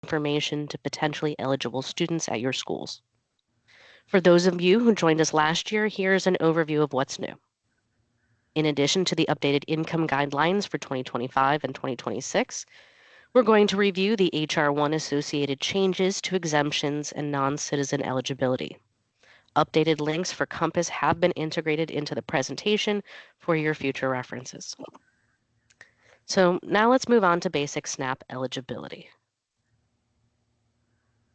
information to potentially eligible students at your schools. For those of you who joined us last year, here's an overview of what's new. In addition to the updated income guidelines for 2025 and 2026, we're going to review the H.R. 1 associated changes to exemptions and non-citizen eligibility. Updated links for Compass have been integrated into the presentation for your future references. So now let's move on to basic SNAP eligibility.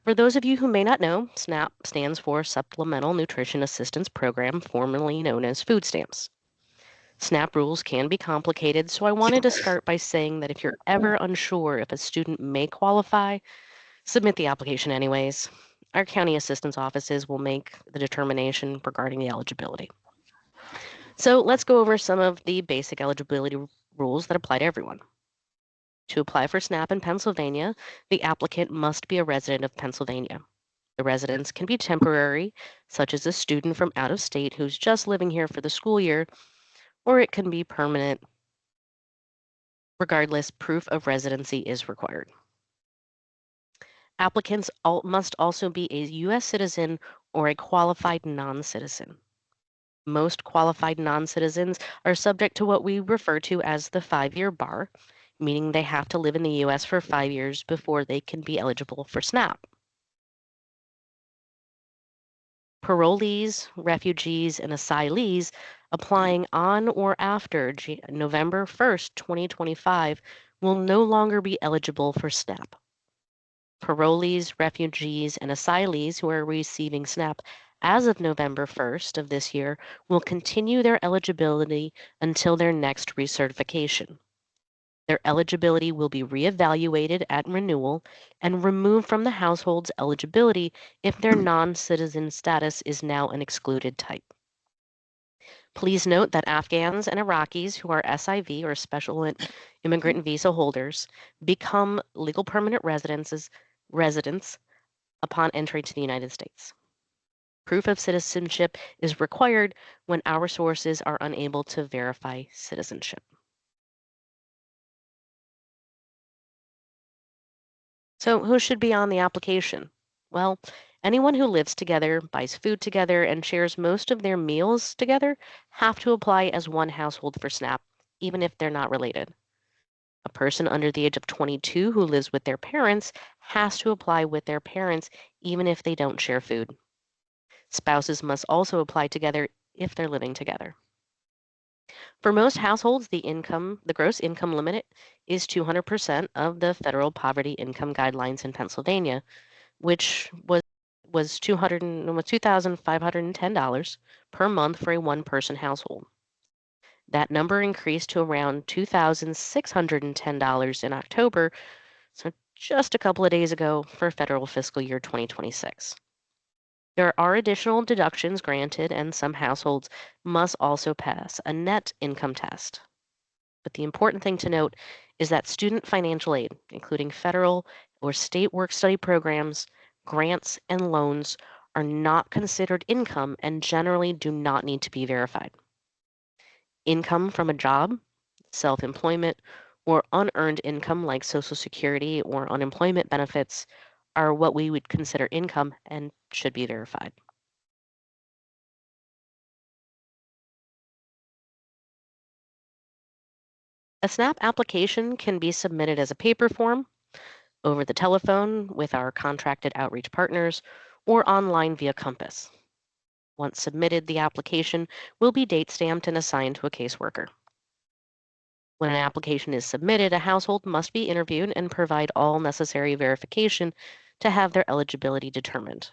For those of you who may not know, SNAP stands for Supplemental Nutrition Assistance Program, formerly known as food stamps. SNAP rules can be complicated, so I wanted to start by saying that if you're ever unsure if a student may qualify, submit the application anyways. Our county assistance offices will make the determination regarding the eligibility. So let's go over some of the basic eligibility rules that apply to everyone. To apply for SNAP in Pennsylvania, the applicant must be a resident of Pennsylvania. The residence can be temporary, such as a student from out of state who's just living here for the school year, or it can be permanent. Regardless, proof of residency is required. Applicants must also be a U.S. citizen or a qualified non-citizen. Most qualified non-citizens are subject to what we refer to as the 5-year bar, meaning they have to live in the U.S. for 5 years before they can be eligible for SNAP. Parolees, refugees, and asylees applying on or after November 1st, 2025 will no longer be eligible for SNAP. Parolees, refugees, and asylees who are receiving SNAP as of November 1st of this year will continue their eligibility until their next recertification. Their eligibility will be reevaluated at renewal and removed from the household's eligibility if their non-citizen status is now an excluded type. Please note that Afghans and Iraqis who are SIV or Special Immigrant Visa holders become legal permanent residents upon entry to the United States. Proof of citizenship is required when our sources are unable to verify citizenship. So who should be on the application? Well, anyone who lives together, buys food together, and shares most of their meals together have to apply as one household for SNAP, even if they're not related. A person under the age of 22 who lives with their parents has to apply with their parents, even if they don't share food. Spouses must also apply together if they're living together. For most households, the gross income limit is 200% of the federal poverty income guidelines in Pennsylvania, which was $2,510 per month for a one-person household. That number increased to around $2,610 in October, so just a couple of days ago for federal fiscal year 2026. There are additional deductions granted, and some households must also pass a net income test. But the important thing to note is that student financial aid, including federal or state work-study programs, grants, and loans, are not considered income and generally do not need to be verified. Income from a job, self-employment, or unearned income like Social Security or unemployment benefits are what we would consider income and should be verified. A SNAP application can be submitted as a paper form, over the telephone with our contracted outreach partners, or online via Compass. Once submitted, the application will be date stamped and assigned to a caseworker. When an application is submitted, a household must be interviewed and provide all necessary verification to have their eligibility determined.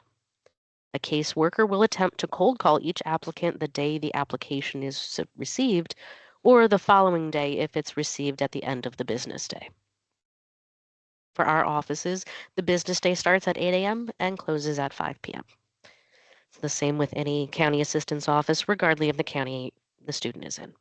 A caseworker will attempt to cold call each applicant the day the application is received, or the following day if it's received at the end of the business day. For our offices, the business day starts at 8 a.m. and closes at 5 p.m. It's the same with any county assistance office, regardless of the county the student is in.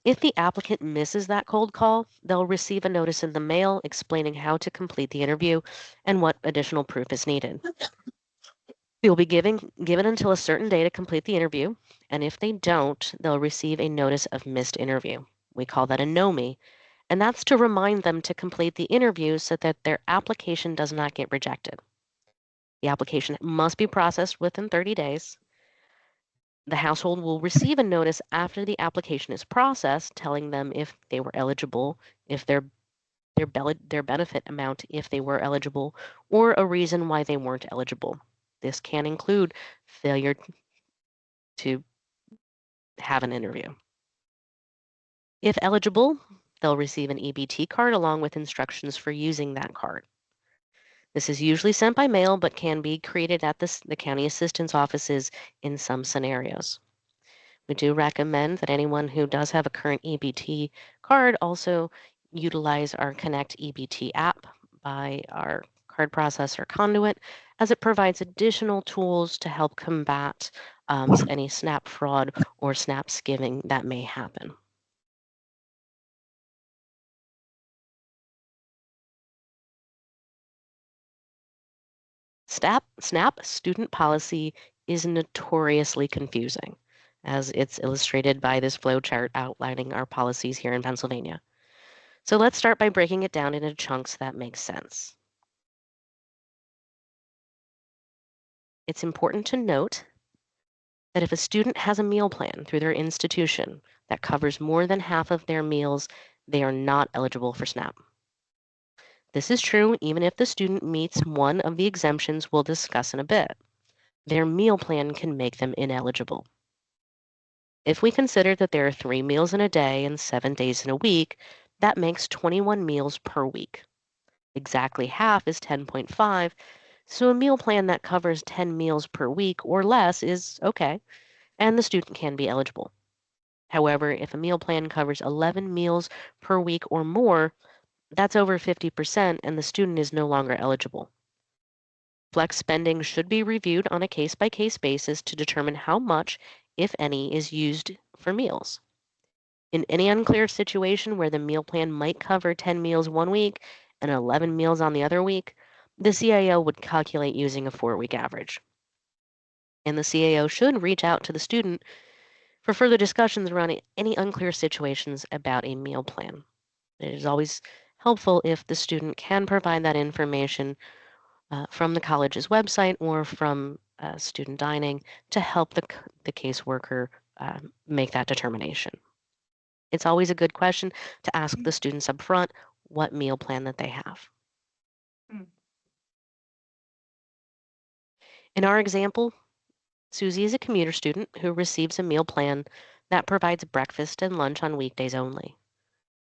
If the applicant misses that cold call, they'll receive a notice in the mail explaining how to complete the interview and what additional proof is needed. They'll be given until a certain day to complete the interview, and if they don't, they'll receive a notice of missed interview. We call that a NOMI, And that's to remind them to complete the interview so that their application does not get rejected. The application must be processed within 30 days. The household will receive a notice after the application is processed telling them if they were eligible, if their benefit amount if they were eligible, or a reason why they weren't eligible. This can include failure to have an interview. If eligible, they'll receive an EBT card along with instructions for using that card. This is usually sent by mail but can be created at the county assistance offices in some scenarios. We do recommend that anyone who does have a current EBT card also utilize our Connect EBT app by our card processor Conduit, as it provides additional tools to help combat any SNAP fraud or SNAP skimming that may happen. SNAP student policy is notoriously confusing, as it's illustrated by this flow chart outlining our policies here in Pennsylvania. So let's start by breaking it down into chunks that make sense. It's important to note that if a student has a meal plan through their institution that covers more than half of their meals, they are not eligible for SNAP. This is true even if the student meets one of the exemptions we'll discuss in a bit. Their meal plan can make them ineligible. If we consider that there are 3 meals in a day and 7 days in a week, that makes 21 meals per week. Exactly half is 10.5, so a meal plan that covers 10 meals per week or less is okay, and the student can be eligible. However, if a meal plan covers 11 meals per week or more, that's over 50%, and the student is no longer eligible. Flex spending should be reviewed on a case by case basis to determine how much, if any, is used for meals. In any unclear situation where the meal plan might cover 10 meals one week and 11 meals on the other week, the CAO would calculate using a 4-week average. And the CAO should reach out to the student for further discussions around any unclear situations about a meal plan. It is always helpful if the student can provide that information from the college's website or from student dining to help the caseworker make that determination. It's always a good question to ask the students up front what meal plan that they have. In our example, Susie is a commuter student who receives a meal plan that provides breakfast and lunch on weekdays only.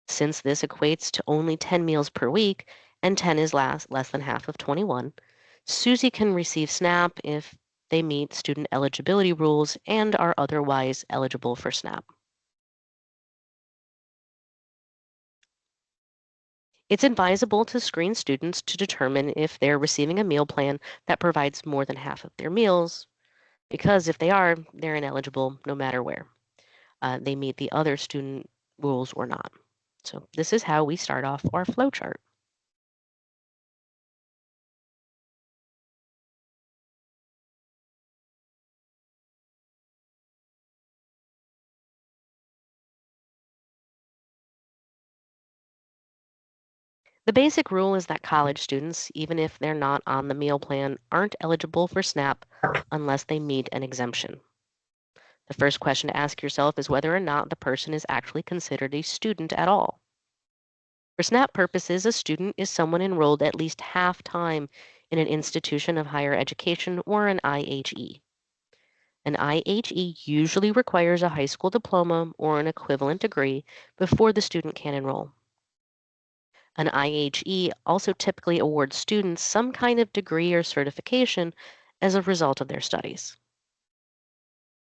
Since this equates to only 10 meals per week, and 10 is less than half of 21, Susie can receive SNAP if they meet student eligibility rules and are otherwise eligible for SNAP. It's advisable to screen students to determine if they're receiving a meal plan that provides more than half of their meals, because if they are, they're ineligible no matter where. They meet the other student rules or not. So this is how we start off our flow chart. The basic rule is that college students, even if they're not on the meal plan, aren't eligible for SNAP unless they meet an exemption. The first question to ask yourself is whether or not the person is actually considered a student at all. For SNAP purposes, a student is someone enrolled at least half time in an institution of higher education or an IHE. An IHE usually requires a high school diploma or an equivalent degree before the student can enroll. An IHE also typically awards students some kind of degree or certification as a result of their studies.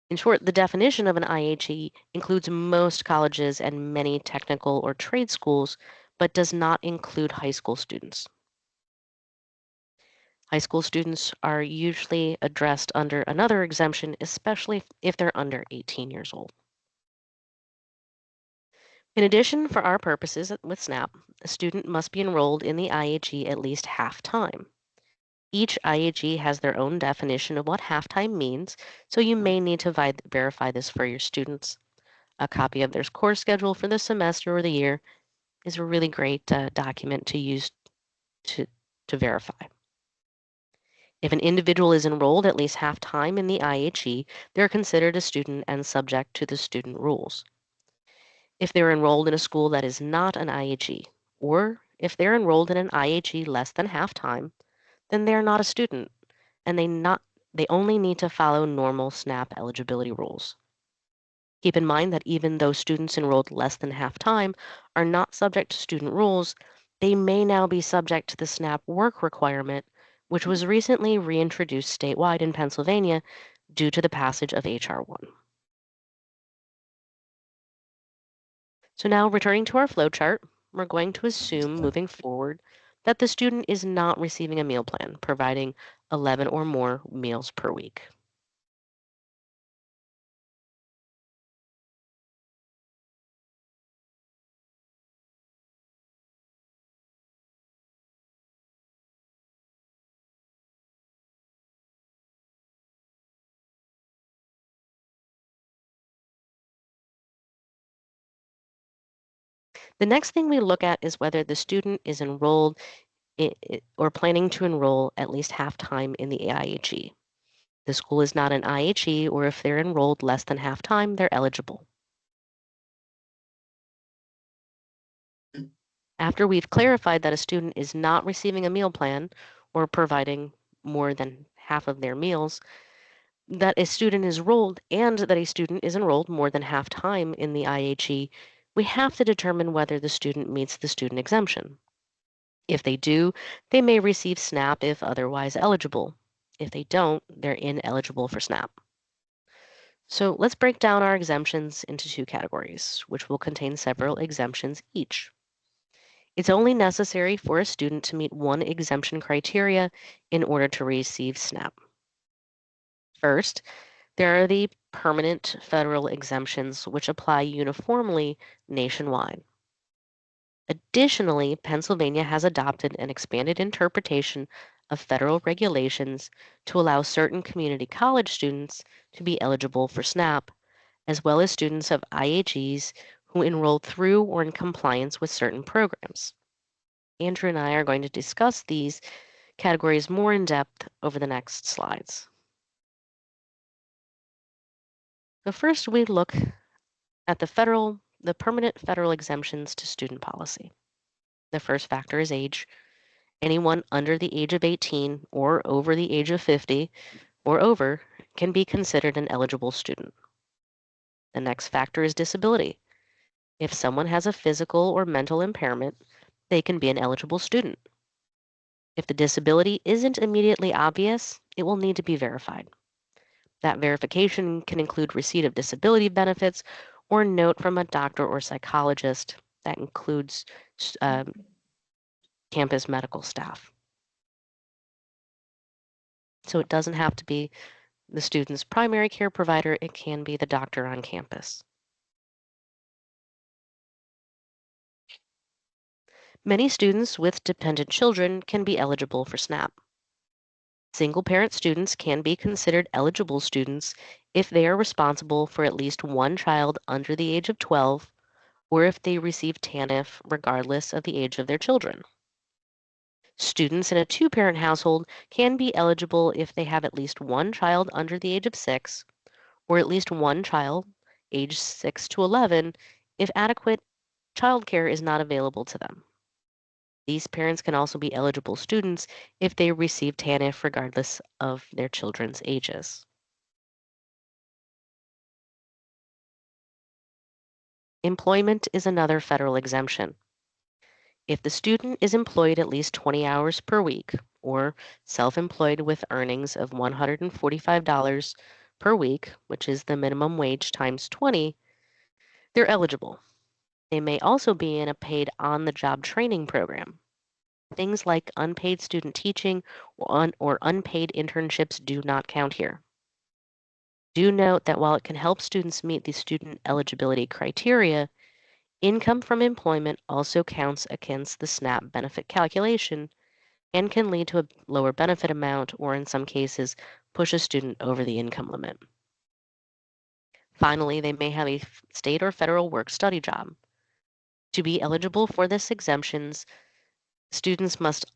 In short, the definition of an IHE includes most colleges and many technical or trade schools, but does not include high school students. High school students are usually addressed under another exemption, especially if they're under 18 years old. In addition, for our purposes with SNAP, a student must be enrolled in the IHE at least half time. Each IHE has their own definition of what half-time means, so you may need to verify this for your students. A copy of their course schedule for the semester or the year is a really great document to use to, to verify. If an individual is enrolled at least half time in the IHE, they're considered a student and subject to the student rules. If they're enrolled in a school that is not an IHE, or if they're enrolled in an IHE less than half time, then they're not a student and they only need to follow normal SNAP eligibility rules. Keep in mind that even though students enrolled less than half time are not subject to student rules, they may now be subject to the SNAP work requirement, which was recently reintroduced statewide in Pennsylvania due to the passage of H.R. 1. So now returning to our flowchart, we're going to assume moving forward that the student is not receiving a meal plan, providing 11 or more meals per week. The next thing we look at is whether the student is enrolled or planning to enroll at least half time in the IHE. The school is not an IHE, or if they're enrolled less than half time, they're eligible. After we've clarified that a student is not receiving a meal plan or providing more than half of their meals, that a student is enrolled and that a student is enrolled more than half time in the IHE, we have to determine whether the student meets the student exemption. If they do, they may receive SNAP if otherwise eligible. If they don't, they're ineligible for SNAP. So let's break down our exemptions into two categories, which will contain several exemptions each. It's only necessary for a student to meet one exemption criteria in order to receive SNAP. First, there are the permanent federal exemptions, which apply uniformly nationwide. Additionally, Pennsylvania has adopted an expanded interpretation of federal regulations to allow certain community college students to be eligible for SNAP, as well as students of IHEs who enroll through or in compliance with certain programs. Andrew and I are going to discuss these categories more in depth over the next slides. So first we look at the permanent federal exemptions to student policy. The first factor is age. Anyone under the age of 18 or over the age of 50 or over can be considered an eligible student. The next factor is disability. If someone has a physical or mental impairment, they can be an eligible student. If the disability isn't immediately obvious, it will need to be verified. That verification can include receipt of disability benefits or a note from a doctor or psychologist that includes um, campus medical staff. So it doesn't have to be the student's primary care provider, it can be the doctor on campus. Many students with dependent children can be eligible for SNAP. Single parent students can be considered eligible students if they are responsible for at least one child under the age of 12 or if they receive TANF regardless of the age of their children. Students in a two-parent household can be eligible if they have at least one child under the age of 6 or at least one child aged 6 to 11 if adequate childcare is not available to them. These parents can also be eligible students if they receive TANF regardless of their children's ages. Employment is another federal exemption. If the student is employed at least 20 hours per week or self-employed with earnings of $145 per week, which is the minimum wage times 20, they're eligible. They may also be in a paid on-the-job training program. Things like unpaid student teaching or unpaid internships do not count here. Do note that while it can help students meet the student eligibility criteria, income from employment also counts against the SNAP benefit calculation and can lead to a lower benefit amount or, in some cases, push a student over the income limit. Finally, they may have a state or federal work study job. To be eligible for this exemptions, students must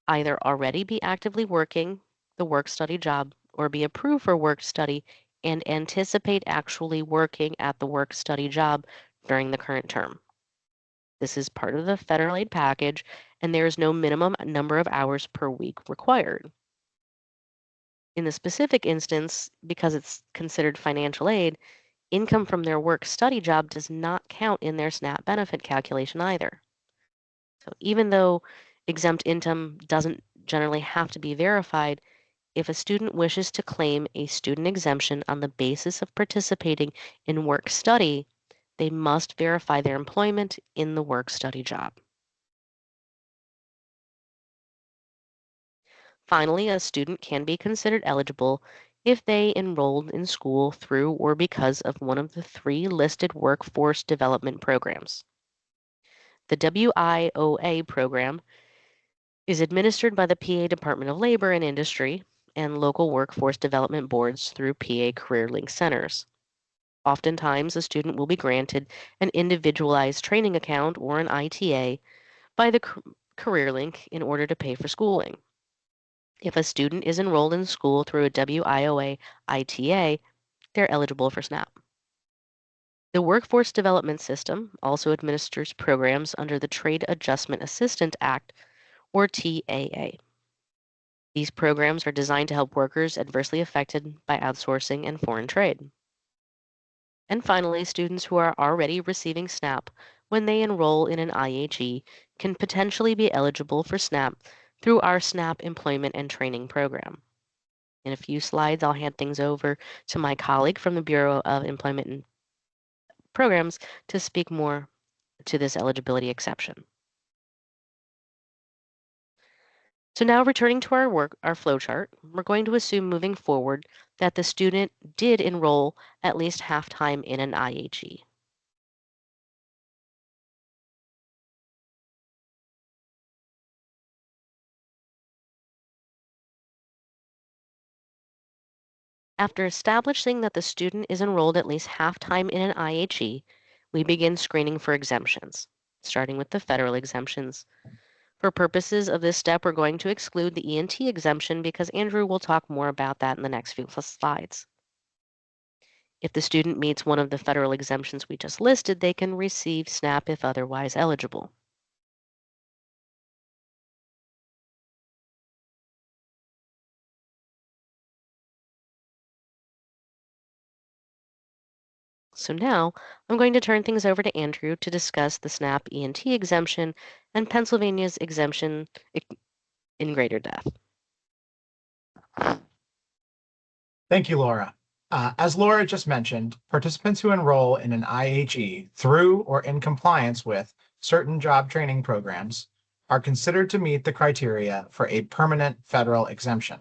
either already be actively working the work-study job or be approved for work-study and anticipate actually working at the work-study job during the current term. This is part of the federal aid package, and there is no minimum number of hours per week required. In the specific instance, because it's considered financial aid, income from their work-study job does not count in their SNAP benefit calculation either. So even though exempt income doesn't generally have to be verified, if a student wishes to claim a student exemption on the basis of participating in work study, they must verify their employment in the work study job. Finally, a student can be considered eligible if they enrolled in school through or because of one of the three listed workforce development programs. The WIOA program is administered by the PA Department of Labor and Industry and local workforce development boards through PA Career Link centers. Oftentimes, a student will be granted an individualized training account or an ITA by the Career Link in order to pay for schooling. If a student is enrolled in school through a WIOA ITA, they're eligible for SNAP. The Workforce Development System also administers programs under the Trade Adjustment Assistance Act, or TAA. These programs are designed to help workers adversely affected by outsourcing and foreign trade. And finally, students who are already receiving SNAP when they enroll in an IHE can potentially be eligible for SNAP through our SNAP Employment and Training Program. In a few slides, I'll hand things over to my colleague from the Bureau of Employment and Programs to speak more to this eligibility exception. So now returning to our flow chart, we're going to assume moving forward that the student did enroll at least half-time in an IHE. After establishing that the student is enrolled at least half-time in an IHE, we begin screening for exemptions, starting with the federal exemptions. For purposes of this step, we're going to exclude the ENT exemption because Andrew will talk more about that in the next few slides. If the student meets one of the federal exemptions we just listed, they can receive SNAP if otherwise eligible. So now I'm going to turn things over to Andrew to discuss the SNAP ENT exemption and Pennsylvania's exemption in greater depth. Thank you, Laura. As Laura just mentioned, participants who enroll in an IHE through or in compliance with certain job training programs are considered to meet the criteria for a permanent federal exemption.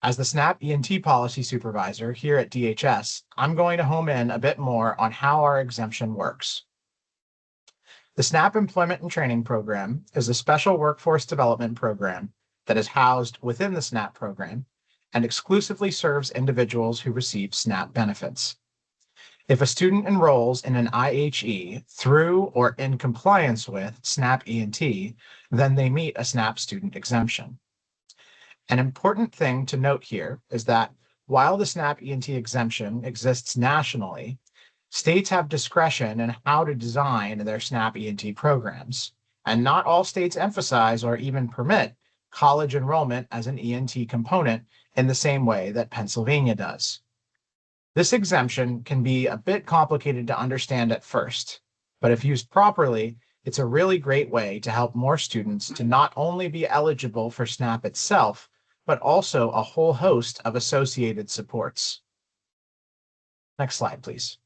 As the SNAP ENT policy supervisor here at DHS, I'm going to home in a bit more on how our exemption works. The SNAP Employment and Training Program is a special workforce development program that is housed within the SNAP program and exclusively serves individuals who receive SNAP benefits. If a student enrolls in an IHE through or in compliance with SNAP ENT, then they meet a SNAP student exemption. An important thing to note here is that while the SNAP ENT exemption exists nationally, states have discretion in how to design their SNAP ENT programs, and not all states emphasize or even permit college enrollment as an ENT component in the same way that Pennsylvania does. This exemption can be a bit complicated to understand at first, but if used properly, it's a really great way to help more students to not only be eligible for SNAP itself, but also a whole host of associated supports. Next slide, please.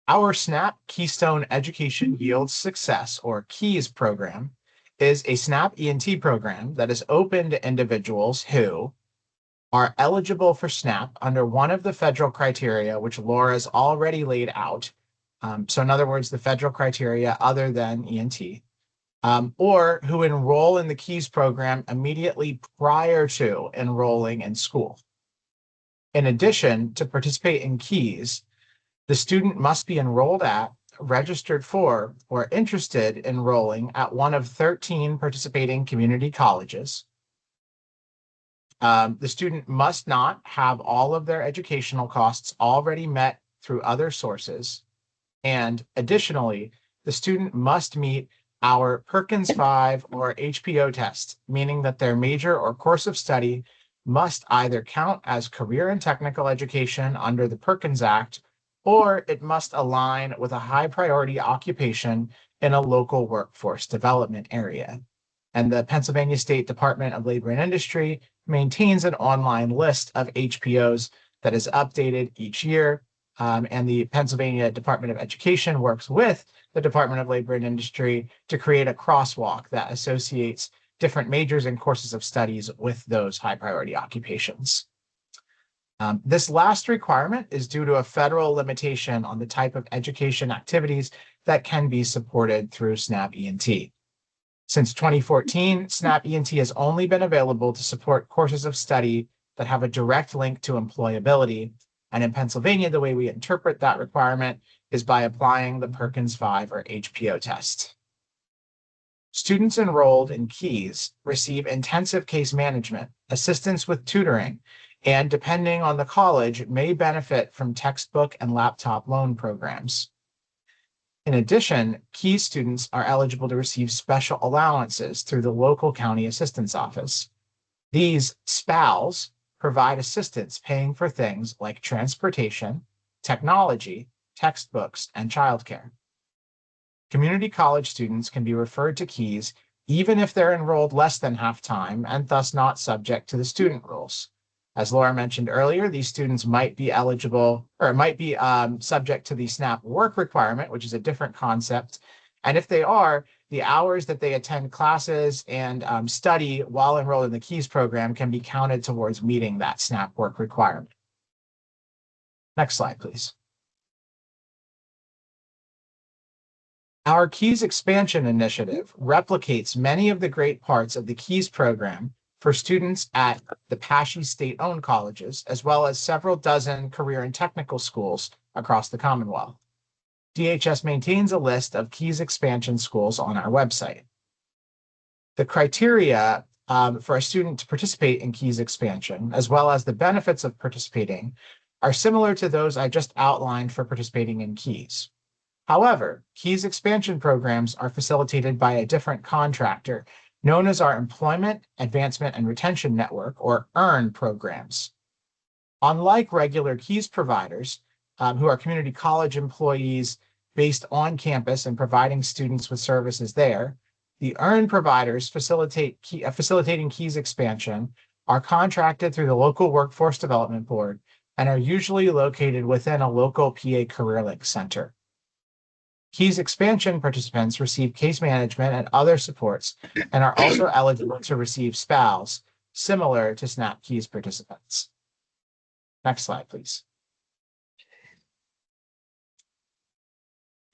Our SNAP Keystone Education Yields Success, or KEYS program, is a SNAP ENT program that is open to individuals who are eligible for SNAP under one of the federal criteria, which Laura's already laid out. So in other words, the federal criteria other than ENT, or who enroll in the KEYS program immediately prior to enrolling in school. In addition, to participate in KEYS, The student must be enrolled at, registered for, or interested in enrolling at one of 13 participating community colleges. The student must not have all of their educational costs already met through other sources. And additionally, the student must meet our Perkins 5 or HPO test, meaning that their major or course of study must either count as career and technical education under the Perkins Act, or it must align with a high priority occupation in a local workforce development area. And the Pennsylvania State Department of Labor and Industry maintains an online list of HPOs that is updated each year. And the Pennsylvania Department of Education works with the Department of Labor and Industry to create a crosswalk that associates different majors and courses of studies with those high priority occupations. This last requirement is due to a federal limitation on the type of education activities that can be supported through SNAP ENT. Since 2014, SNAP ENT has only been available to support courses of study that have a direct link to employability. And in Pennsylvania, the way we interpret that requirement is by applying the Perkins 5 or HPO test. Students enrolled in KEYS receive intensive case management, assistance with tutoring, and depending on the college, may benefit from textbook and laptop loan programs. In addition, KEYS students are eligible to receive special allowances through the local county assistance office. These SPALs provide assistance paying for things like transportation, technology, textbooks, and childcare. Community college students can be referred to KEYS even if they're enrolled less than half-time and thus not subject to the student rules. As Laura mentioned earlier, these students might be eligible or might be subject to the SNAP work requirement, which is a different concept. And if they are, the hours that they attend classes and study while enrolled in the KEYS program can be counted towards meeting that SNAP work requirement. Next slide, please. Our KEYS expansion initiative replicates many of the great parts of the KEYS program for students at the PASHE state-owned colleges, as well as several dozen career and technical schools across the Commonwealth. DHS maintains a list of KEYS expansion schools on our website. The criteria for a student to participate in KEYS expansion, as well as the benefits of participating, are similar to those I just outlined for participating in KEYS. However, KEYS expansion programs are facilitated by a different contractor known as our Employment, Advancement, and Retention Network, or EARN programs. Unlike regular KEYS providers, who are community college employees based on campus and providing students with services there, the EARN providers facilitating KEYS expansion are contracted through the local Workforce Development Board and are usually located within a local PA Career Link center. KEYS expansion participants receive case management and other supports and are also eligible to receive SPALs, similar to SNAP KEYS participants. Next slide, please.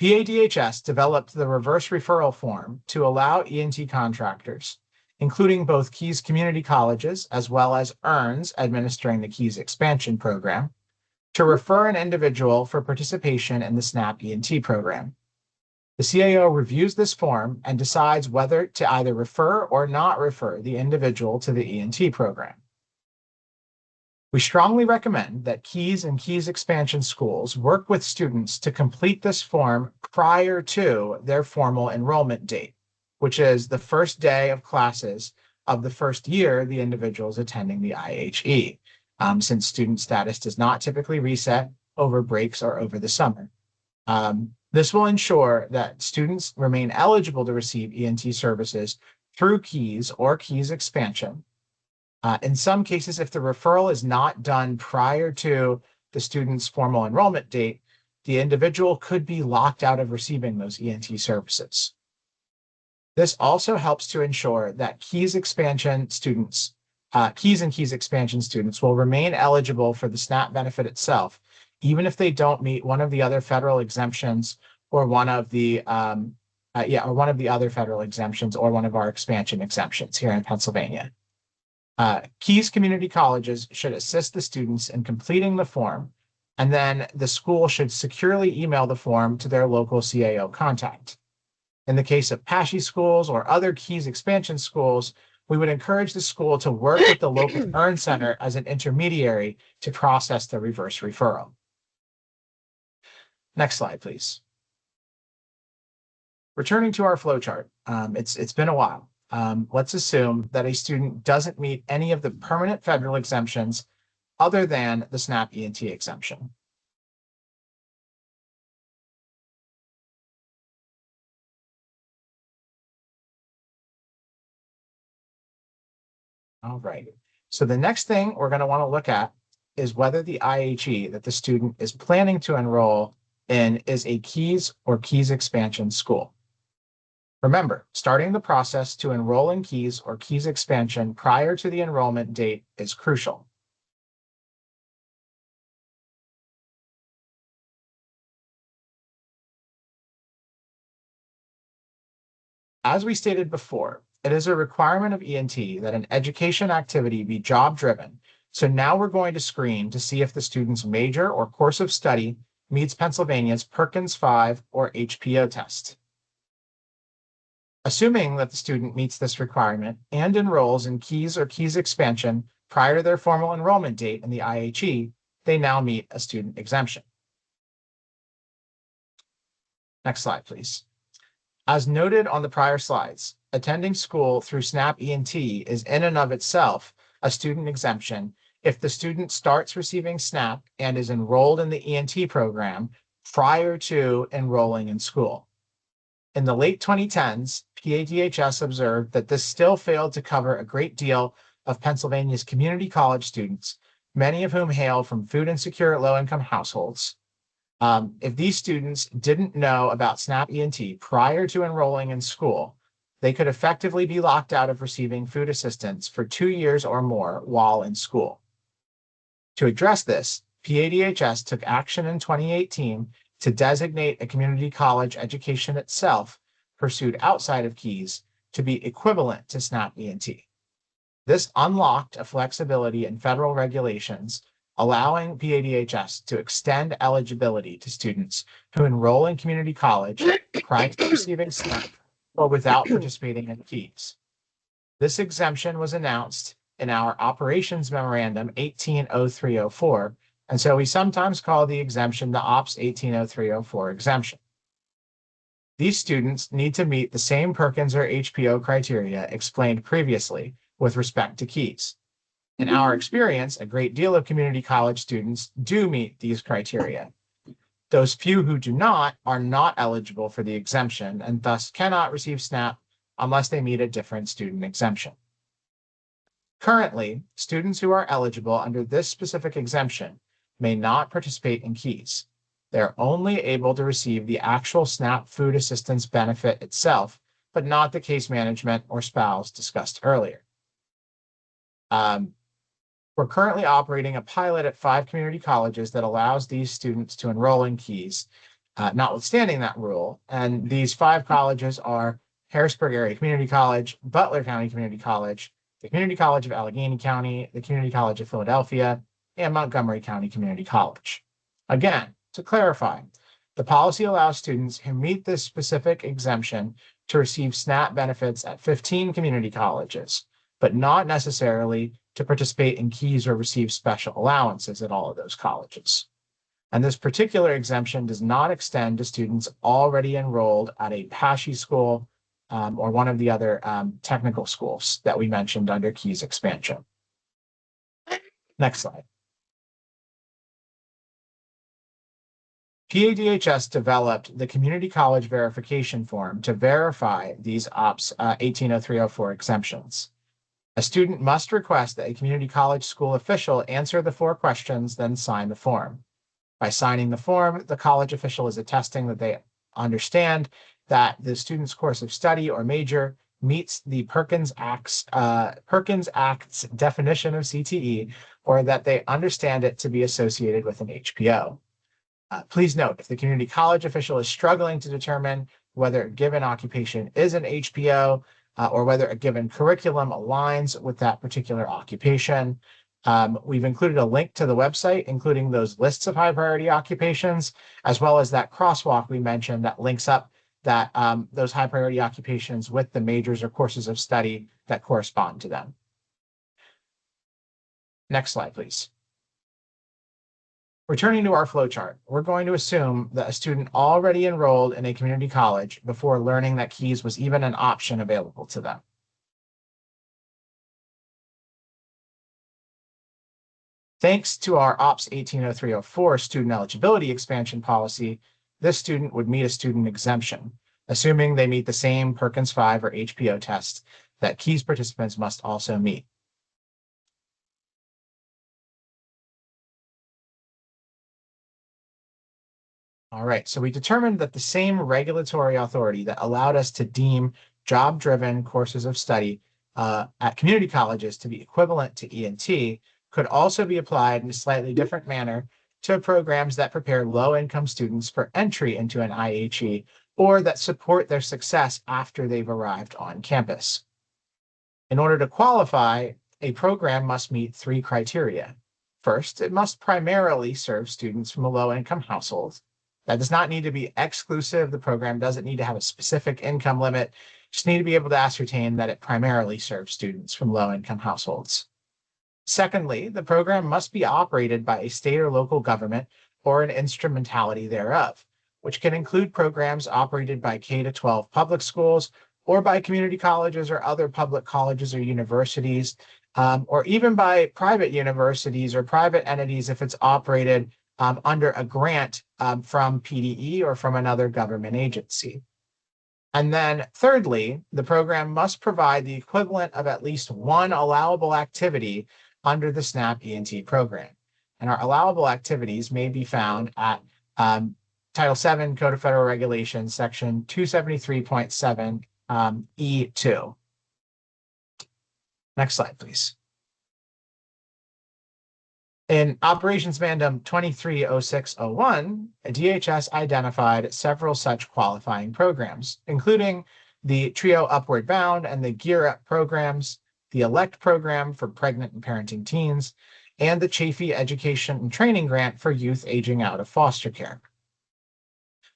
PADHS developed the reverse referral form to allow ENT contractors, including both KEYS community colleges as well as EARNs administering the KEYS expansion program, to refer an individual for participation in the SNAP ENT program. The CAO reviews this form and decides whether to either refer or not refer the individual to the ENT program. We strongly recommend that KEYS and KEYS expansion schools work with students to complete this form prior to their formal enrollment date, which is the first day of classes of the first year the individual is attending the IHE, since student status does not typically reset over breaks or over the summer. This will ensure that students remain eligible to receive ENT services through KEYS or KEYS expansion. In some cases, if the referral is not done prior to the student's formal enrollment date, the individual could be locked out of receiving those ENT services. This also helps to ensure that KEYS expansion students, KEYS and KEYS expansion students will remain eligible for the SNAP benefit itself, even if they don't meet one of the other federal exemptions or one of the other federal exemptions or one of our expansion exemptions here in Pennsylvania. KEYS community colleges should assist the students in completing the form And then the school should securely email the form to their local CAO contact. In the case of PASHE schools or other KEYS expansion schools, we would encourage the school to work with the local Earn Center as an intermediary to process the reverse referral. Next slide, please. Returning to our flowchart, it's been a while. Let's assume that a student doesn't meet any of the permanent federal exemptions other than the SNAP ENT exemption. All right. So the next thing we're going to want to look at is whether the IHE that the student is planning to enroll in is a KEYS or KEYS expansion school. Remember, starting the process to enroll in KEYS or KEYS expansion prior to the enrollment date is crucial. As we stated before, it is a requirement of ENT that an education activity be job-driven. So now we're going to screen to see if the student's major or course of study meets Pennsylvania's Perkins 5 or HPO test. Assuming that the student meets this requirement and enrolls in KEYS or KEYS expansion prior to their formal enrollment date in the IHE, they now meet a student exemption. Next slide, please. As noted on the prior slides, attending school through SNAP ENT is in and of itself a student exemption if the student starts receiving SNAP and is enrolled in the ENT program prior to enrolling in school. In the late 2010s, PADHS observed that this still failed to cover a great deal of Pennsylvania's community college students, many of whom hail from food insecure low-income households. If these students didn't know about SNAP ENT prior to enrolling in school, they could effectively be locked out of receiving food assistance for 2 years or more while in school. To address this, PADHS took action in 2018 to designate a community college education itself pursued outside of KEYS to be equivalent to SNAP ENT. This unlocked a flexibility in federal regulations allowing PADHS to extend eligibility to students who enroll in community college prior to receiving SNAP or without participating in KEYS. This exemption was announced in our Operations Memorandum 180304, and so we sometimes call the exemption the OPS 180304 exemption. These students need to meet the same Perkins or HPO criteria explained previously with respect to KEYS. In our experience, a great deal of community college students do meet these criteria. Those few who do not are not eligible for the exemption and thus cannot receive SNAP unless they meet a different student exemption. Currently, students who are eligible under this specific exemption may not participate in KEYS. They're only able to receive the actual SNAP food assistance benefit itself, but not the case management or spouse discussed earlier. We're currently operating a pilot at 5 community colleges that allows these students to enroll in KEYS, notwithstanding that rule. And these 5 colleges are Harrisburg Area Community College, Butler County Community College, the Community College of Allegheny County, the Community College of Philadelphia, and Montgomery County Community College. Again, to clarify, the policy allows students who meet this specific exemption to receive SNAP benefits at 15 community colleges, but not necessarily to participate in KEYS or receive special allowances at all of those colleges. And this particular exemption does not extend to students already enrolled at a PASHE school or one of the other technical schools that we mentioned under KEYS expansion. Next slide. PADHS developed the community college verification form to verify these OPS 180304 exemptions. A student must request that a community college school official answer the 4 questions, then sign the form. By signing the form, the college official is attesting that they understand that the student's course of study or major meets the Perkins Act's definition of CTE, or that they understand it to be associated with an HPO. Please note, if the community college official is struggling to determine whether a given occupation is an HPO, or whether a given curriculum aligns with that particular occupation, We've included a link to the website, including those lists of high priority occupations, as well as that crosswalk we mentioned that links up that those high priority occupations with the majors or courses of study that correspond to them. Next slide, please. Returning to our flowchart, we're going to assume that a student already enrolled in a community college before learning that KEYS was even an option available to them. Thanks to our OPS 180304 student eligibility expansion policy, this student would meet a student exemption, assuming they meet the same Perkins 5 or HPO tests that KEYS participants must also meet. All right, so we determined that the same regulatory authority that allowed us to deem job-driven courses of study at community colleges to be equivalent to ENT could also be applied in a slightly different manner to programs that prepare low-income students for entry into an IHE or that support their success after they've arrived on campus. In order to qualify, a program must meet three criteria. First, it must primarily serve students from a low-income household. That does not need to be exclusive. The program doesn't need to have a specific income limit. Just need to be able to ascertain that it primarily serves students from low-income households. Secondly, the program must be operated by a state or local government or an instrumentality thereof, which can include programs operated by K-12 public schools or by community colleges or other public colleges or universities, or even by private universities or private entities if it's operated under a grant from PDE or from another government agency. And then thirdly, the program must provide the equivalent of at least one allowable activity under the SNAP ENT program. And our allowable activities may be found at Title VII Code of Federal Regulations, Section 273.7 E2. Next slide, please. In Operations Mandum 230601, DHS identified several such qualifying programs, including the TRIO Upward Bound and the Gear Up programs, the ELECT program for pregnant and parenting teens, and the Chafee Education and Training Grant for youth aging out of foster care.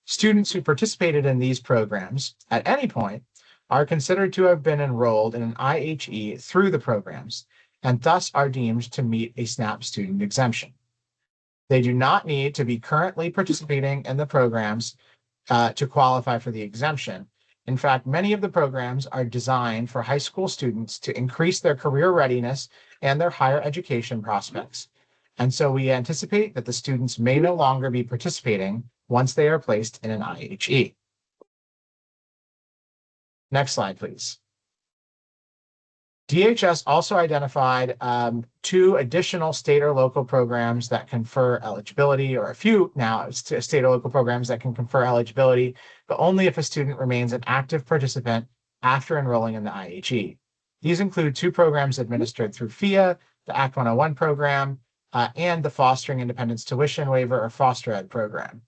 Students who participated in these programs at any point are considered to have been enrolled in an IHE through the programs, and thus are deemed to meet a SNAP student exemption. They do not need to be currently participating in the programs to qualify for the exemption. In fact, many of the programs are designed for high school students to increase their career readiness and their higher education prospects. And so we anticipate that the students may no longer be participating once they are placed in an IHE. Next slide, please. DHS also identified two additional state or local programs that confer eligibility, or a few now state or local programs that can confer eligibility, but only if a student remains an active participant after enrolling in the IHE. These include two programs administered through FIA, the Act 101 program, and the Fostering Independence Tuition Waiver, or Foster Ed program.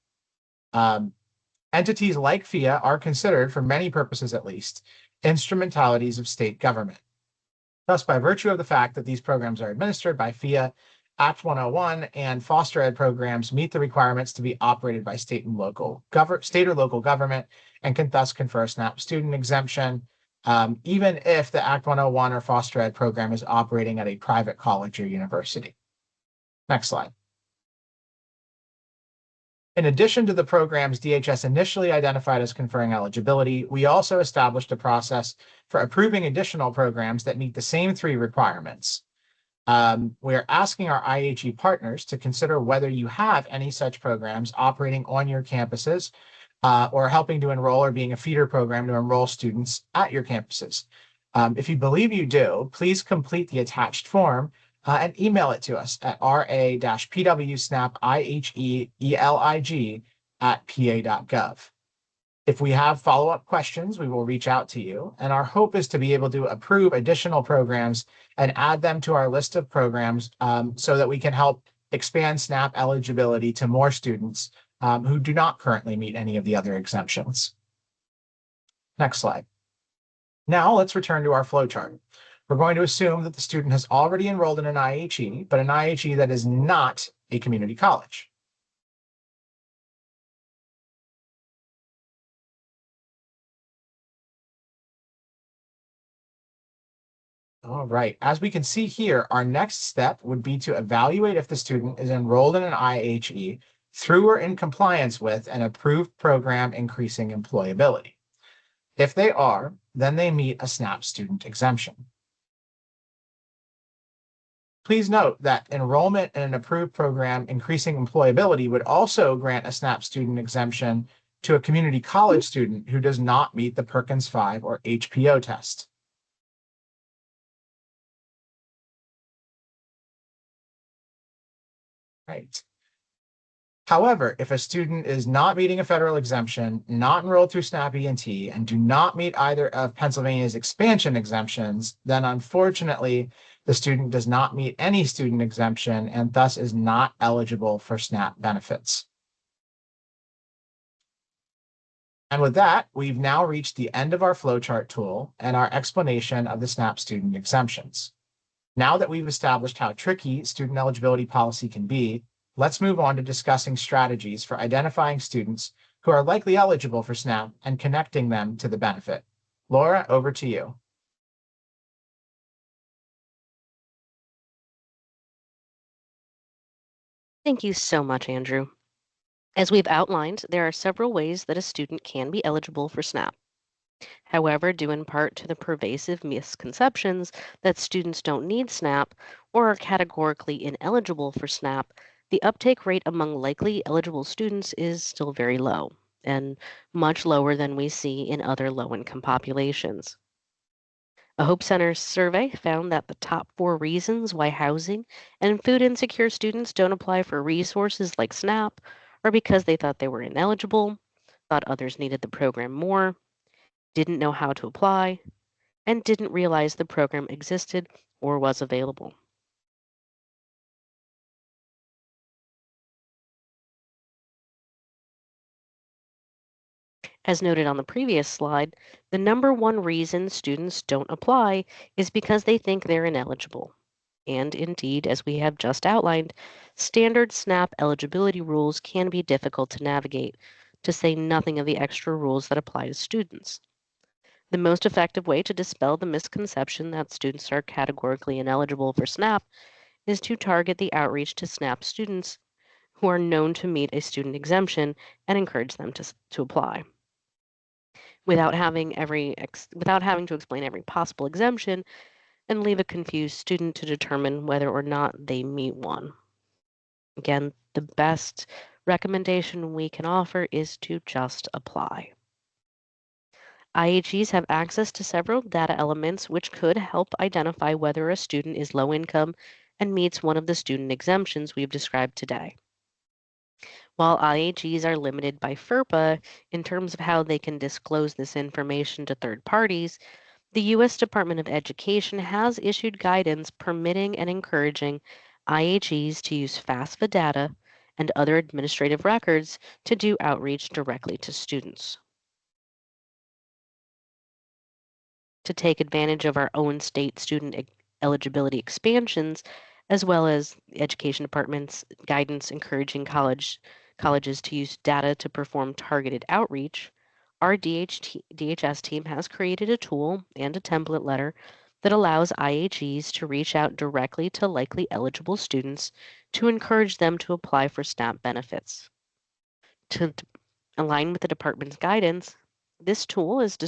Entities like FIA are considered, for many purposes at least, instrumentalities of state government. Thus, by virtue of the fact that these programs are administered by FIA, Act 101 and foster ed programs meet the requirements to be operated by state or local government and can thus confer a SNAP student exemption, even if the Act 101 or foster ed program is operating at a private college or university. Next slide. In addition to the programs DHS initially identified as conferring eligibility, we also established a process for approving additional programs that meet the same three requirements. We're asking our IHE partners to consider whether you have any such programs operating on your campuses or helping to enroll or being a feeder program to enroll students at your campuses. If you believe you do, please complete the attached form and email it to us at ra-pwsnapihelig@pa.gov. If we have follow-up questions, we will reach out to you, and our hope is to be able to approve additional programs and add them to our list of programs so that we can help expand SNAP eligibility to more students who do not currently meet any of the other exemptions. Next slide. Now let's return to our flowchart. We're going to assume that the student has already enrolled in an IHE, but an IHE that is not a community college. All right. As we can see here, our next step would be to evaluate if the student is enrolled in an IHE through or in compliance with an approved program increasing employability. If they are, then they meet a SNAP student exemption. Please note that enrollment in an approved program increasing employability would also grant a SNAP student exemption to a community college student who does not meet the Perkins 5 or HPO test. Right. However, if a student is not meeting a federal exemption, not enrolled through SNAP ENT, and do not meet either of Pennsylvania's expansion exemptions, then unfortunately, the student does not meet any student exemption and thus is not eligible for SNAP benefits. And with that, we've now reached the end of our flowchart tool and our explanation of the SNAP student exemptions. Now that we've established how tricky student eligibility policy can be, let's move on to discussing strategies for identifying students who are likely eligible for SNAP and connecting them to the benefit. Laura, over to you. Thank you so much, Andrew. As we've outlined, there are several ways that a student can be eligible for SNAP. However, due in part to the pervasive misconceptions that students don't need SNAP or are categorically ineligible for SNAP, the uptake rate among likely eligible students is still very low and much lower than we see in other low income populations. A Hope Center survey found that the top 4 reasons why housing and food insecure students don't apply for resources like SNAP are because they thought they were ineligible, thought others needed the program more, didn't know how to apply, and didn't realize the program existed or was available. As noted on the previous slide, the number one reason students don't apply is because they think they're ineligible. And indeed, as we have just outlined, standard SNAP eligibility rules can be difficult to navigate, to say nothing of the extra rules that apply to students. The most effective way to dispel the misconception that students are categorically ineligible for SNAP is to target the outreach to SNAP students who are known to meet a student exemption and encourage them to apply. Without having to explain every possible exemption and leave a confused student to determine whether or not they meet one. Again, the best recommendation we can offer is to just apply. IHEs have access to several data elements which could help identify whether a student is low income and meets one of the student exemptions we've described today. While IHEs are limited by FERPA in terms of how they can disclose this information to third parties, the U.S. Department of Education has issued guidance permitting and encouraging IHEs to use FAFSA data and other administrative records to do outreach directly to students. To take advantage of our own state student eligibility expansions, as well as the education department's guidance encouraging colleges to use data to perform targeted outreach, our DHS team has created a tool and a template letter that allows IHEs to reach out directly to likely eligible students to encourage them to apply for SNAP benefits. To align with the department's guidance, this tool is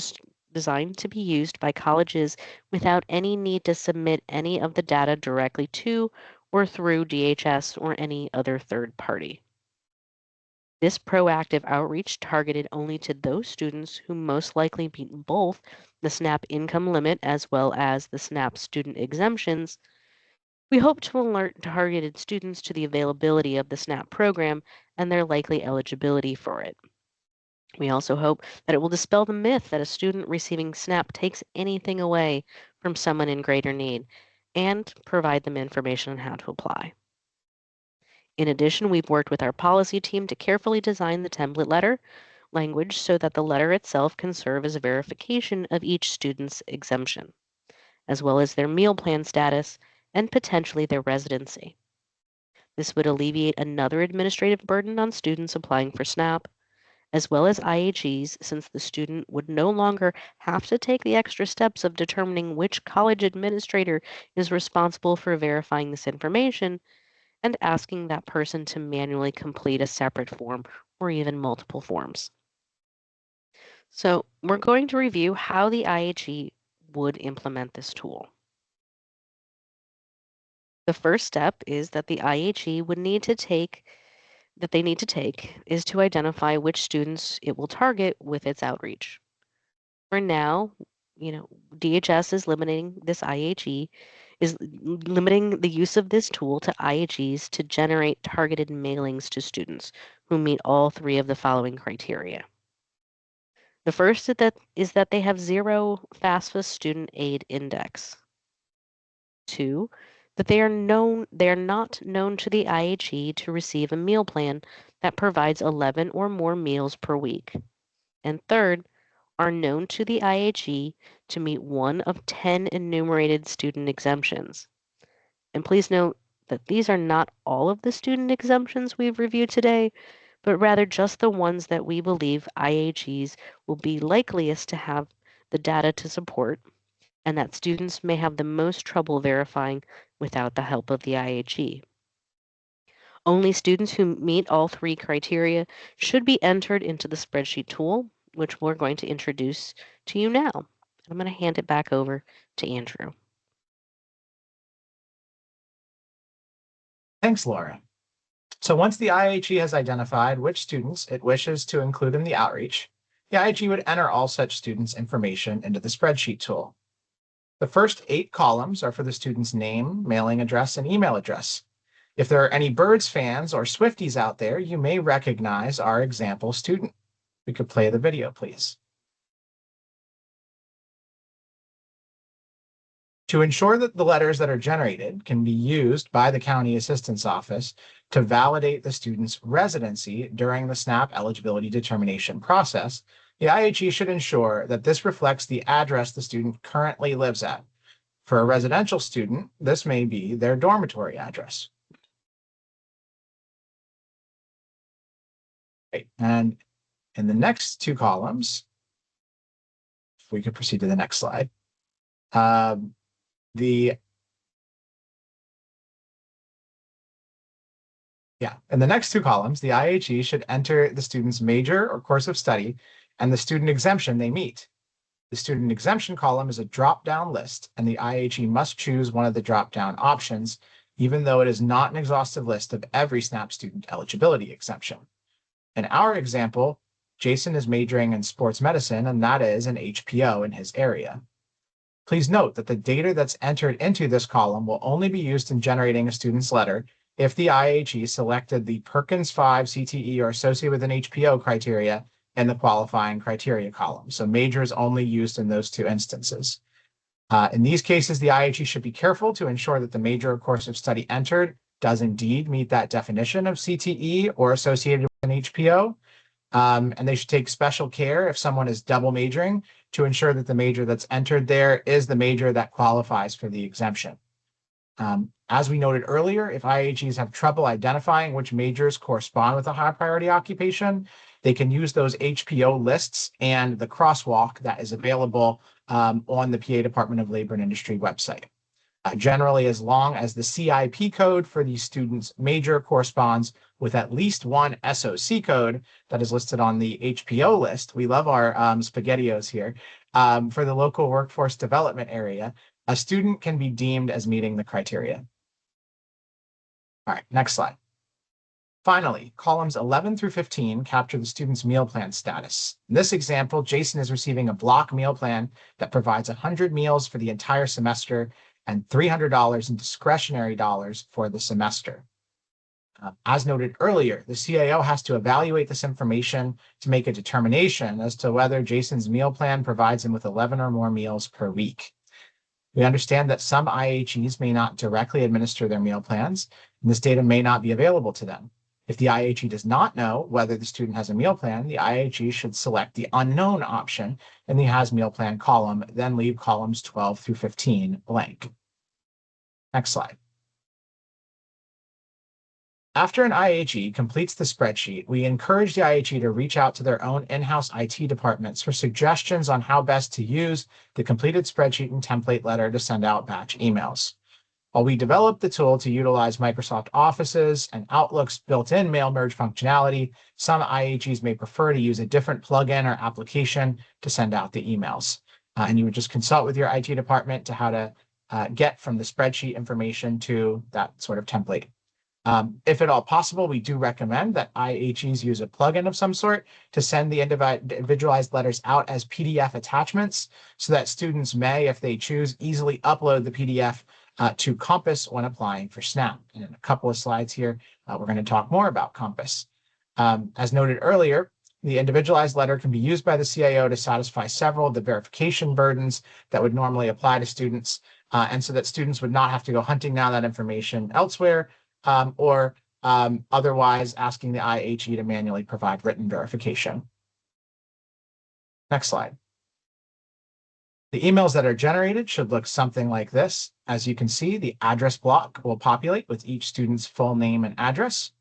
designed to be used by colleges without any need to submit any of the data directly to or through DHS or any other third party. This proactive outreach targeted only to those students who most likely meet both the SNAP income limit as well as the SNAP student exemptions. We hope to alert targeted students to the availability of the SNAP program and their likely eligibility for it. We also hope that it will dispel the myth that a student receiving SNAP takes anything away from someone in greater need and provide them information on how to apply. In addition, we've worked with our policy team to carefully design the template letter language so that the letter itself can serve as a verification of each student's exemption. as well as their meal plan status and potentially their residency. This would alleviate another administrative burden on students applying for SNAP, as well as IHEs, since the student would no longer have to take the extra steps of determining which college administrator is responsible for verifying this information and asking that person to manually complete a separate form or even multiple forms. So, we're going to review how the IHE would implement this tool. The first step is that the IHE would need to take that they need to take is to identify which students it will target with its outreach. For now, DHS is limiting this IHE is limiting the use of this tool to IHEs to generate targeted mailings to students who meet all three of the following criteria. The first is that they have zero FAFSA student aid index. Two, that they are not known to the IHE to receive a meal plan that provides 11 or more meals per week. And third, are known to the IHE to meet one of 10 enumerated student exemptions. And please note that these are not all of the student exemptions we've reviewed today, but rather just the ones that we believe IHEs will be likeliest to have the data to support and that students may have the most trouble verifying without the help of the IHE. Only students who meet all three criteria should be entered into the spreadsheet tool, which we're going to introduce to you now. I'm going to hand it back over to Andrew. Thanks, Laura. So once the IHE has identified which students it wishes to include in the outreach, the IHE would enter all such students' information into the spreadsheet tool. The first 8 columns are for the student's name, mailing address, and email address. If there are any Birds fans or Swifties out there, you may recognize our example student. We could play the video, please. To ensure that the letters that are generated can be used by the County Assistance Office to validate the student's residency during the SNAP eligibility determination process, the IHE should ensure that this reflects the address the student currently lives at. For a residential student, this may be their dormitory address. Right. And in the next 2 columns, if we could proceed to the next slide, in the next 2 columns, the IHE should enter the student's major or course of study and the student exemption they meet. The student exemption column is a drop-down list, and the IHE must choose one of the drop-down options, even though it is not an exhaustive list of every SNAP student eligibility exemption. In our example, Jason is majoring in sports medicine, and that is an HPO in his area. Please note that the data that's entered into this column will only be used in generating a student's letter if the IHE selected the Perkins 5 CTE or associated with an HPO criteria in the qualifying criteria column. So major is only used in those 2 instances. In these cases, the IHE should be careful to ensure that the major or course of study entered does indeed meet that definition of CTE or associated with an HPO. And they should take special care if someone is double majoring to ensure that the major that's entered there is the major that qualifies for the exemption. As we noted earlier, if IHEs have trouble identifying which majors correspond with a high priority occupation, they can use those HPO lists and the crosswalk that is available on the PA Department of Labor and Industry website. Generally, as long as the CIP code for the student's major corresponds with at least one SOC code that is listed on the HPO list. We love our SpaghettiOs here. For the local workforce development area, a student can be deemed as meeting the criteria. All right, next slide. Finally, columns 11 through 15 capture the student's meal plan status. In this example, Jason is receiving a block meal plan that provides 100 meals for the entire semester and $300 in discretionary dollars for the semester. As noted earlier, the CAO has to evaluate this information to make a determination as to whether Jason's meal plan provides him with 11 or more meals per week. We understand that some IHEs may not directly administer their meal plans, and this data may not be available to them. If the IHE does not know whether the student has a meal plan, the IHE should select the unknown option in the has meal plan column, then leave columns 12 through 15 blank. Next slide. After an IHE completes the spreadsheet, we encourage the IHE to reach out to their own in-house IT departments for suggestions on how best to use the completed spreadsheet and template letter to send out batch emails. While we developed the tool to utilize Microsoft Office's and Outlook's built-in mail merge functionality, some IHEs may prefer to use a different plugin or application to send out the emails. And you would just consult with your IT department to how to get from the spreadsheet information to that sort of template. If at all possible, we do recommend that IHEs use a plugin of some sort to send the individualized letters out as PDF attachments so that students may, if they choose, easily upload the PDF to Compass when applying for SNAP. And in a couple of slides here, we're going to talk more about Compass. As noted earlier, the individualized letter can be used by the CIO to satisfy several of the verification burdens that would normally apply to students, and so that students would not have to go hunting down that information elsewhere, or otherwise asking the IHE to manually provide written verification. Next slide. The emails that are generated should look something like this. As you can see, the address block will populate with each student's full name and address.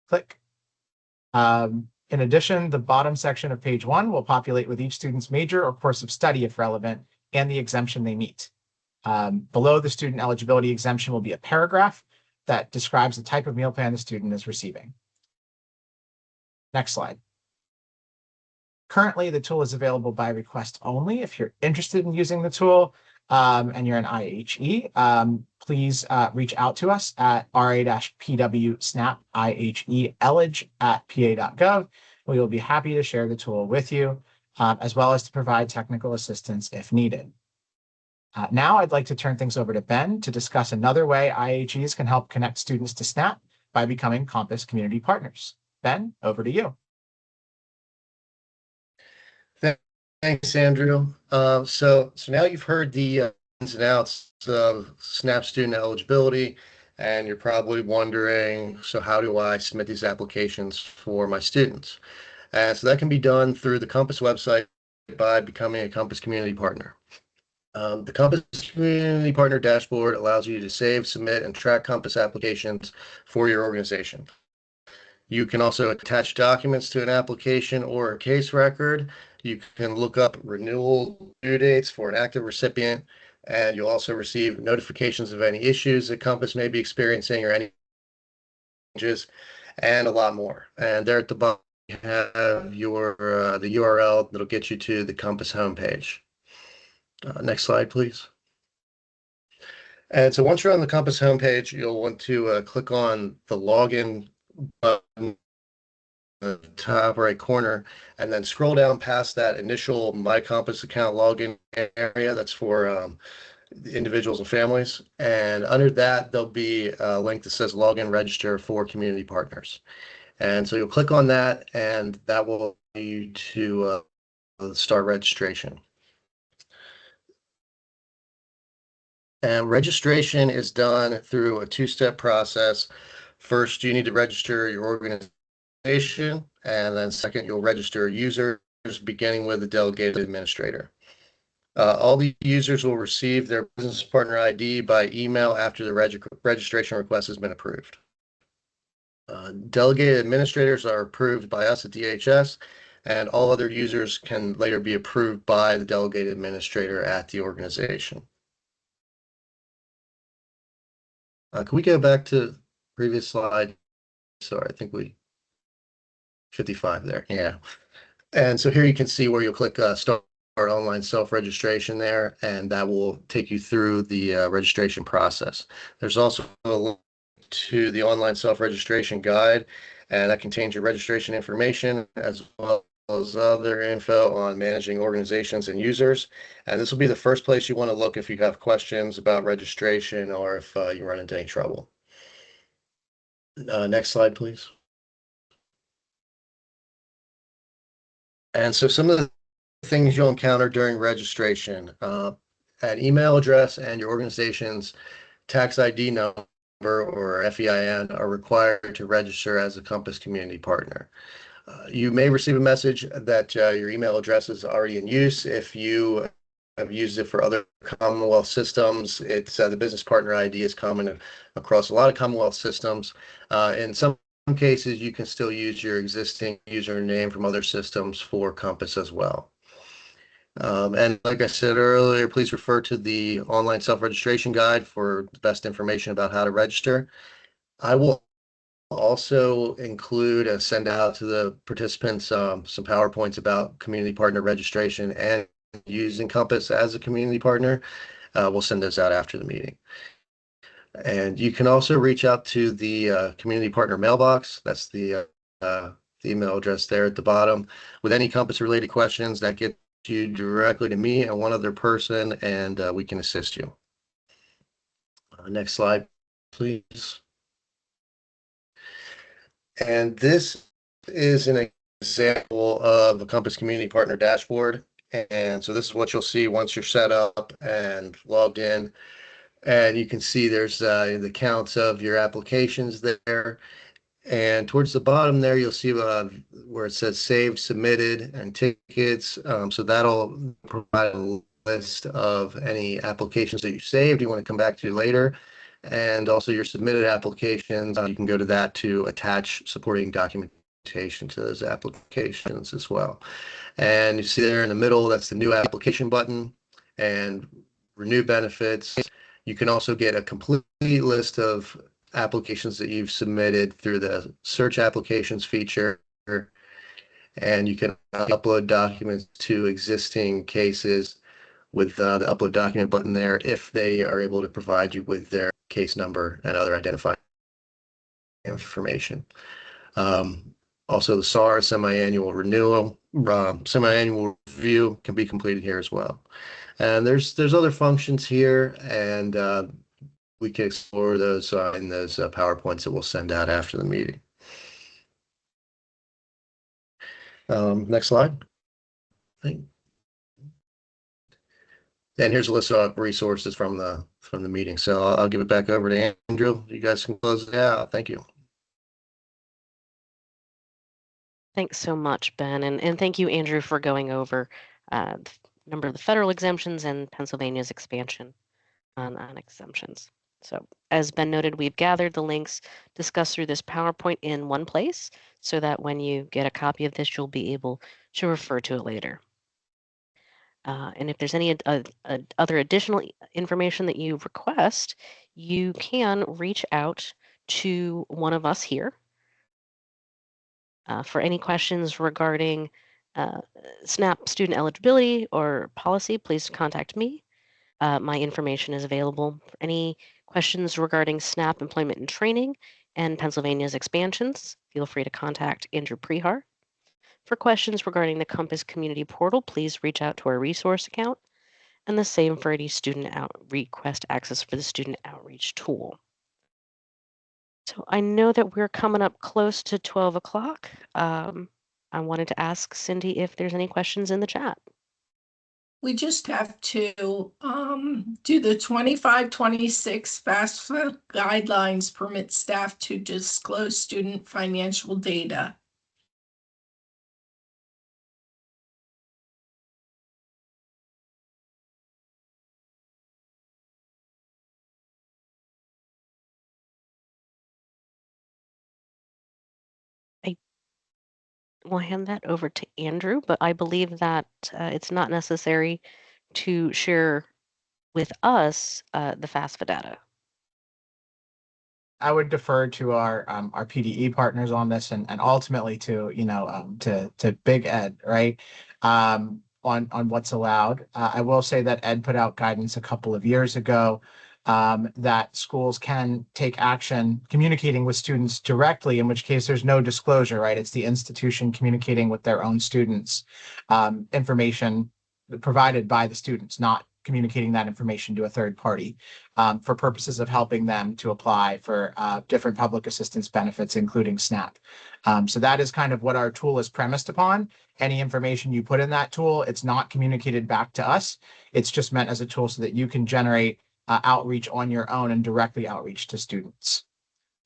Click. In addition, the bottom section of page 1 will populate with each student's major or course of study if relevant, and the exemption they meet. Below the student eligibility exemption will be a paragraph that describes the type of meal plan the student is receiving. Next slide. Currently, the tool is available by request only. If you're interested in using the tool and you're an IHE, please reach out to us at ra-pw snap IHE elig@pa.gov. We will be happy to share the tool with you, as well as to provide technical assistance if needed. Now I'd like to turn things over to Ben to discuss another way IHEs can help connect students to SNAP by becoming Compass community partners. Ben, over to you. Thanks, Andrew. So now you've heard the ins and outs of SNAP student eligibility, and you're probably wondering, so how do I submit these applications for my students? And so that can be done through the Compass website by becoming a Compass community partner. The Compass Community Partner dashboard allows you to save, submit, and track Compass applications for your organization. You can also attach documents to an application or a case record. You can look up renewal due dates for an active recipient, and you'll also receive notifications of any issues that Compass may be experiencing or any changes, and a lot more. And there at the bottom, you have your the URL that'll get you to the Compass homepage. Next slide, please. And so once you're on the Compass homepage, you'll want to click on the login button the top right corner, and then scroll down past that initial My Compass account login area that's for individuals and families. And under that, there'll be a link that says Login Register for Community Partners. And so you'll click on that, and that will allow you to start registration. And registration is done through a two-step process. First, you need to register your organization, and then second, you'll register users, beginning with the delegated administrator. All the users will receive their business partner ID by email after the registration request has been approved. Delegated administrators are approved by us at DHS, and all other users can later be approved by the delegated administrator at the organization. Can we go back to the previous slide? Sorry, I think 55 there. Yeah. And so here you can see where you'll click Start Online Self-Registration there, and that will take you through the registration process. There's also a link to the online self-registration guide, and that contains your registration information as well as other info on managing organizations and users. And this will be the first place you want to look if you have questions about registration or if you run into any trouble. Next slide, please. And so some of the things you'll encounter during registration, an email address and your organization's tax ID number or FEIN are required to register as a Compass community partner. You may receive a message that your email address is already in use. If you have used it for other Commonwealth systems, it's the business partner ID is common across a lot of Commonwealth systems. In some cases, you can still use your existing username from other systems for Compass as well. And like I said earlier, please refer to the online self-registration guide for the best information about how to register. I will also include and send out to the participants some PowerPoints about community partner registration and using Compass as a community partner. We'll send those out after the meeting. And you can also reach out to the community partner mailbox. That's the email address there at the bottom with any Compass related questions that get you directly to me and one other person, and we can assist you. Next slide, please. And this is an example of a Compass Community Partner dashboard. And so this is what you'll see once you're set up and logged in. And you can see there's the counts of your applications there. And towards the bottom there, you'll see where it says saved, submitted, and tickets. So that'll provide a list of any applications that you saved you want to come back to later. And also your submitted applications, you can go to that to attach supporting documentation to those applications as well. And you see there in the middle, that's the new application button and renew benefits. You can also get a complete list of applications that you've submitted through the search applications feature. And you can upload documents to existing cases with the upload document button there if they are able to provide you with their case number and other identifying information. Also, the SAR semi-annual renewal, semi-annual review can be completed here as well. And there's other functions here, and we can explore those in those PowerPoints that we'll send out after the meeting. Next slide. And here's a list of resources from the meeting. So I'll give it back over to Andrew. You guys can close it out. Thank you. Thanks so much, Ben, and thank you, Andrew, for going over a number of the federal exemptions and Pennsylvania's expansion on exemptions. So as Ben noted, we've gathered the links discussed through this PowerPoint in one place so that when you get a copy of this, you'll be able to refer to it later. And if there's any other additional information that you request, you can reach out to one of us here. For any questions regarding SNAP student eligibility or policy, please contact me. My information is available. For any questions regarding SNAP employment and training and Pennsylvania's expansions, feel free to contact Andrew Prehar. For questions regarding the Compass Community Portal, please reach out to our resource account, and the same for any student request access for the student outreach tool. So I know that we're coming up close to 12 o'clock. I wanted to ask Cindy if there's any questions in the chat. We just have to do the 25-26 FAFSA guidelines permit staff to disclose student financial data. We'll hand that over to Andrew, but I believe that it's not necessary to share with us the FAFSA data. I would defer to our PDE partners on this, and ultimately to to Big Ed, right? On what's allowed. I will say that Ed put out guidance a couple of years ago that schools can take action communicating with students directly, in which case there's no disclosure, right? It's the institution communicating with their own students, information provided by the students, not communicating that information to a third party for purposes of helping them to apply for different public assistance benefits, including SNAP. So that is kind of what our tool is premised upon. Any information you put in that tool, it's not communicated back to us. It's just meant as a tool so that you can generate outreach on your own and directly outreach to students.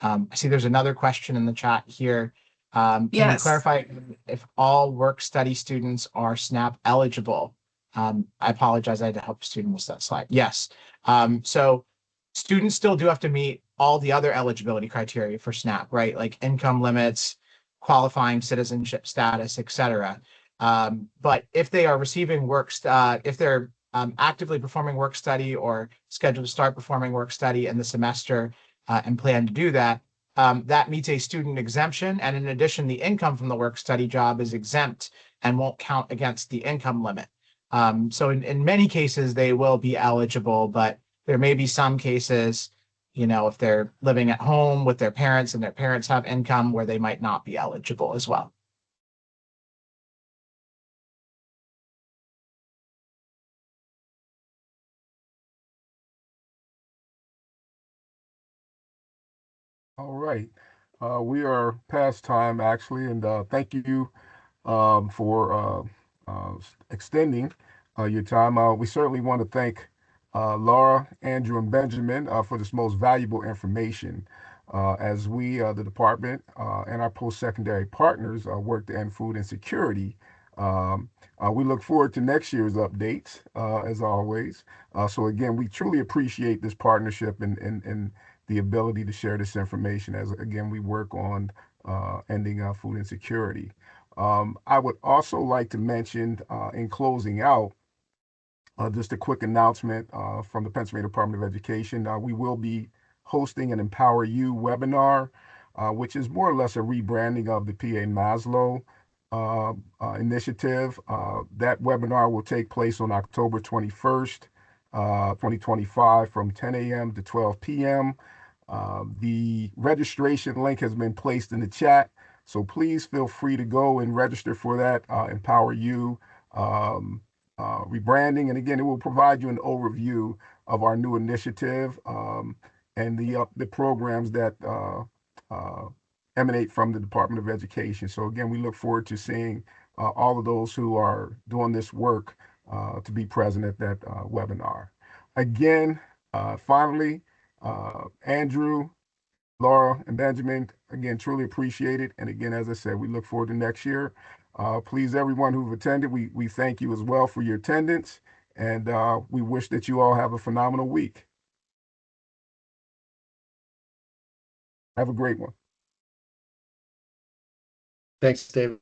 I see there's another question in the chat here. Can you Yes. clarify if all work-study students are SNAP eligible? I apologize, I had to help a student with that slide. Yes. So students still do have to meet all the other eligibility criteria for SNAP, right? Like income limits, qualifying citizenship status, et cetera. But if they are receiving if they're actively performing work study or scheduled to start performing work study in the semester and plan to do that, that meets a student exemption. And in addition, the income from the work study job is exempt and won't count against the income limit. So in many cases, they will be eligible, but there may be some cases, if they're living at home with their parents and their parents have income where they might not be eligible as well. All right. We are past time actually, and thank you for extending your time. We certainly want to thank Laura, Andrew, and Benjamin for this most valuable information as we, the department, and our post-secondary partners work to end food insecurity. We look forward to next year's updates, as always. So again, we truly appreciate this partnership and the ability to share this information as, again, we work on ending food insecurity. I would also like to mention in closing out, just a quick announcement from the Pennsylvania Department of Education. We will be hosting an Empower You webinar, which is more or less a rebranding of the PA Maslow initiative. That webinar will take place on October 21st, 2025 from 10 a.m. to 12 p.m. The registration link has been placed in the chat, so please feel free to go and register for that Empower You rebranding. And again, it will provide you an overview of our new initiative and the programs that emanate from the Department of Education. So again, we look forward to seeing all of those who are doing this work to be present at that webinar. Again, finally, Andrew, Laura, and Benjamin, again, truly appreciate it. And again, as I said, we look forward to next year. Please, everyone who've attended, we thank you as well for your attendance. And we wish that you all have a phenomenal week. Have a great one. Thanks, David.